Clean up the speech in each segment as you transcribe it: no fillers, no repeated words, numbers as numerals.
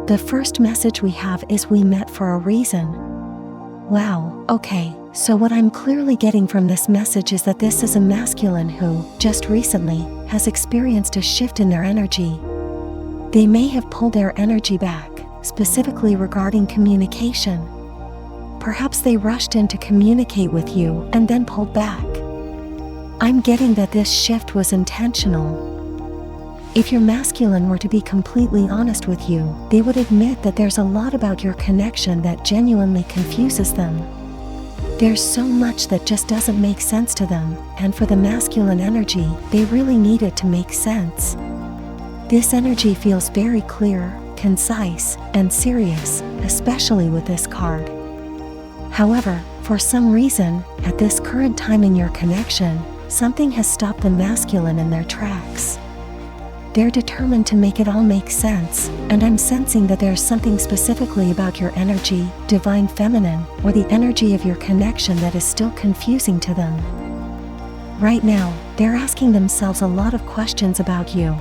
The first message we have is we met for a reason. Wow, okay, so what I'm clearly getting from this message is that this is a masculine who, just recently, has experienced a shift in their energy. They may have pulled their energy back, specifically regarding communication. Perhaps they rushed in to communicate with you and then pulled back. I'm getting that this shift was intentional. If your masculine were to be completely honest with you, they would admit that there's a lot about your connection that genuinely confuses them. There's so much that just doesn't make sense to them, and for the masculine energy, they really need it to make sense. This energy feels very clear, concise, and serious, especially with this card. However, for some reason, at this current time in your connection, something has stopped the masculine in their tracks. They're determined to make it all make sense, and I'm sensing that there's something specifically about your energy, divine feminine, or the energy of your connection that is still confusing to them. Right now, they're asking themselves a lot of questions about you.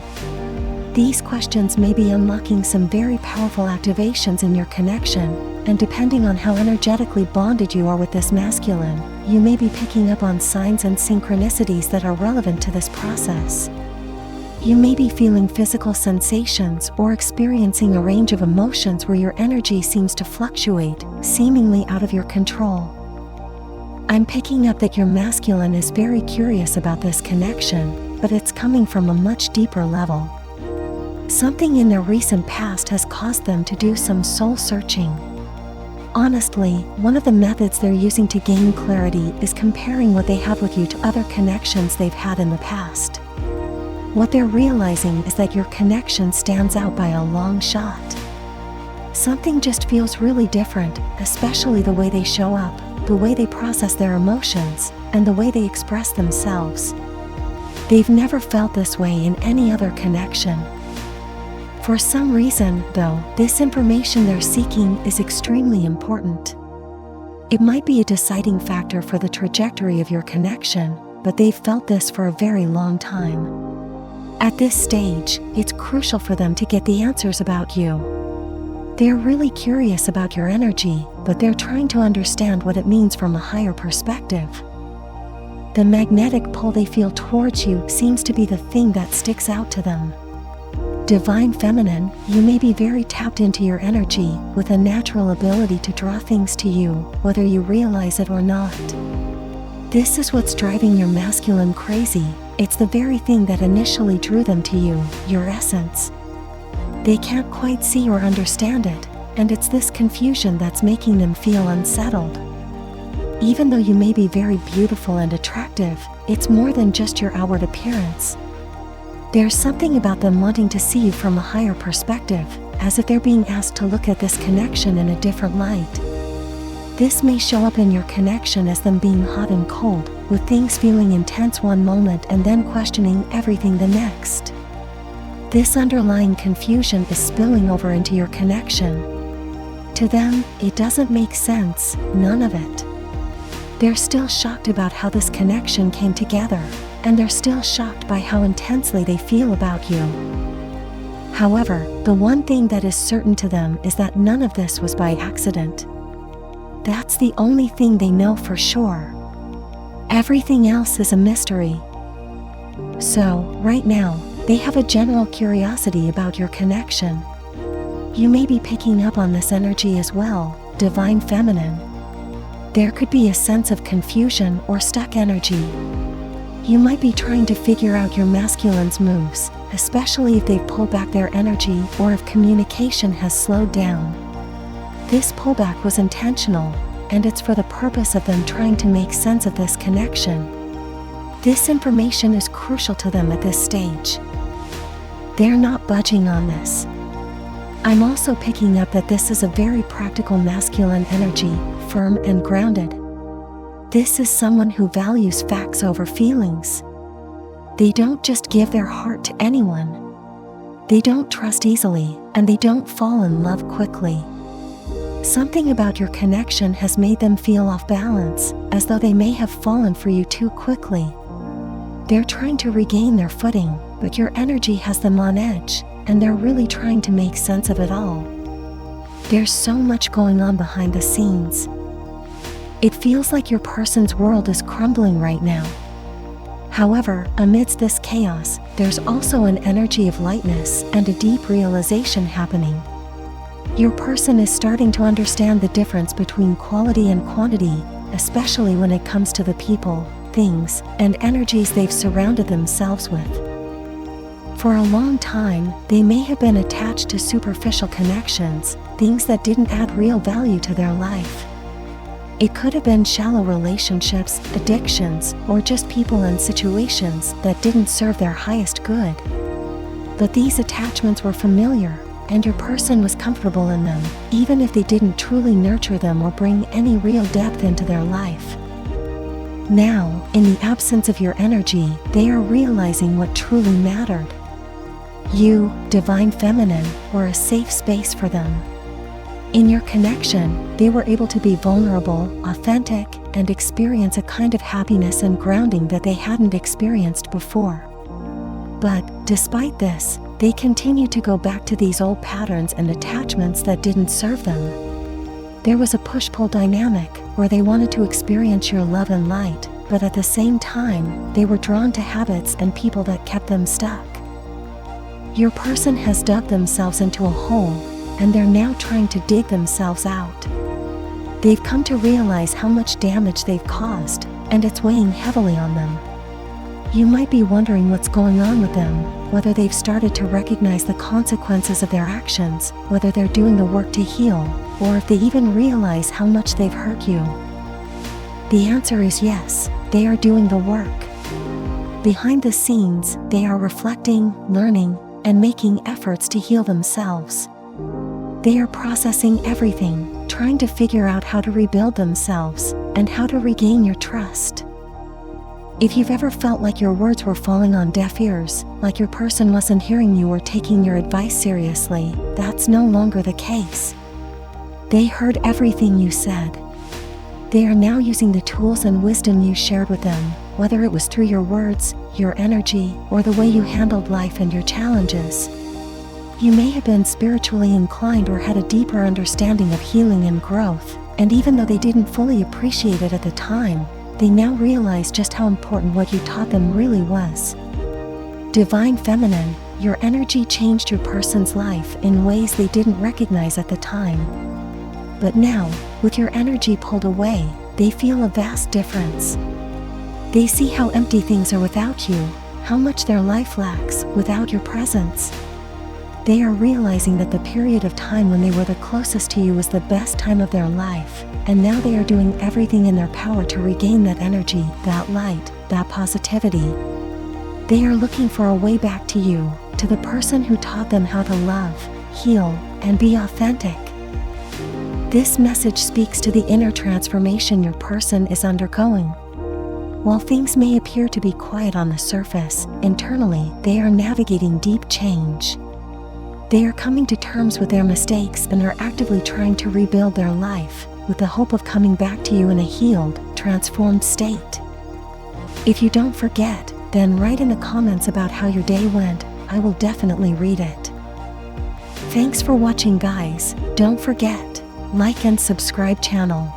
These questions may be unlocking some very powerful activations in your connection, and depending on how energetically bonded you are with this masculine, you may be picking up on signs and synchronicities that are relevant to this process. You may be feeling physical sensations or experiencing a range of emotions where your energy seems to fluctuate, seemingly out of your control. I'm picking up that your masculine is very curious about this connection, but it's coming from a much deeper level. Something in their recent past has caused them to do some soul searching. Honestly, one of the methods they're using to gain clarity is comparing what they have with you to other connections they've had in the past. What they're realizing is that your connection stands out by a long shot. Something just feels really different, especially the way they show up, the way they process their emotions, and the way they express themselves. They've never felt this way in any other connection. For some reason, though, this information they're seeking is extremely important. It might be a deciding factor for the trajectory of your connection, but they've felt this for a very long time. At this stage, it's crucial for them to get the answers about you. They're really curious about your energy, but they're trying to understand what it means from a higher perspective. The magnetic pull they feel towards you seems to be the thing that sticks out to them. Divine feminine, you may be very tapped into your energy, with a natural ability to draw things to you, whether you realize it or not. This is what's driving your masculine crazy. It's the very thing that initially drew them to you, your essence. They can't quite see or understand it, and it's this confusion that's making them feel unsettled. Even though you may be very beautiful and attractive, it's more than just your outward appearance. There's something about them wanting to see you from a higher perspective, as if they're being asked to look at this connection in a different light. This may show up in your connection as them being hot and cold, with things feeling intense one moment and then questioning everything the next. This underlying confusion is spilling over into your connection. To them, it doesn't make sense, none of it. They're still shocked about how this connection came together, and they're still shocked by how intensely they feel about you. However, the one thing that is certain to them is that none of this was by accident. That's the only thing they know for sure. Everything else is a mystery. So, right now, they have a general curiosity about your connection. You may be picking up on this energy as well, divine feminine. There could be a sense of confusion or stuck energy. You might be trying to figure out your masculine's moves, especially if they've pulled back their energy or if communication has slowed down. This pullback was intentional, and it's for the purpose of them trying to make sense of this connection. This information is crucial to them at this stage. They're not budging on this. I'm also picking up that this is a very practical masculine energy, firm and grounded. This is someone who values facts over feelings. They don't just give their heart to anyone. They don't trust easily, and they don't fall in love quickly. Something about your connection has made them feel off balance, as though they may have fallen for you too quickly. They're trying to regain their footing, but your energy has them on edge, and they're really trying to make sense of it all. There's so much going on behind the scenes. It feels like your person's world is crumbling right now. However, amidst this chaos, there's also an energy of lightness and a deep realization happening. Your person is starting to understand the difference between quality and quantity, especially when it comes to the people, things, and energies they've surrounded themselves with. For a long time, they may have been attached to superficial connections, things that didn't add real value to their life. It could have been shallow relationships, addictions, or just people and situations that didn't serve their highest good. But these attachments were familiar, and your person was comfortable in them, even if they didn't truly nurture them or bring any real depth into their life. Now, in the absence of your energy, they are realizing what truly mattered. You, divine feminine, were a safe space for them. In your connection, they were able to be vulnerable, authentic, and experience a kind of happiness and grounding that they hadn't experienced before. But, despite this, they continued to go back to these old patterns and attachments that didn't serve them. There was a push-pull dynamic where they wanted to experience your love and light, but at the same time, they were drawn to habits and people that kept them stuck. Your person has dug themselves into a hole, and they're now trying to dig themselves out. They've come to realize how much damage they've caused, and it's weighing heavily on them. You might be wondering what's going on with them, whether they've started to recognize the consequences of their actions, whether they're doing the work to heal, or if they even realize how much they've hurt you. The answer is yes, they are doing the work. Behind the scenes, they are reflecting, learning, and making efforts to heal themselves. They are processing everything, trying to figure out how to rebuild themselves, and how to regain your trust. If you've ever felt like your words were falling on deaf ears, like your person wasn't hearing you or taking your advice seriously, that's no longer the case. They heard everything you said. They are now using the tools and wisdom you shared with them, whether it was through your words, your energy, or the way you handled life and your challenges. You may have been spiritually inclined or had a deeper understanding of healing and growth, and even though they didn't fully appreciate it at the time, they now realize just how important what you taught them really was. Divine feminine, your energy changed your person's life in ways they didn't recognize at the time. But now, with your energy pulled away, they feel a vast difference. They see how empty things are without you, how much their life lacks without your presence. They are realizing that the period of time when they were the closest to you was the best time of their life, and now they are doing everything in their power to regain that energy, that light, that positivity. They are looking for a way back to you, to the person who taught them how to love, heal, and be authentic. This message speaks to the inner transformation your person is undergoing. While things may appear to be quiet on the surface, internally, they are navigating deep change. They are coming to terms with their mistakes and are actively trying to rebuild their life, with the hope of coming back to you in a healed, transformed state. If you don't forget, then write in the comments about how your day went. I will definitely read it. Thanks for watching, guys. Don't forget, like and subscribe channel.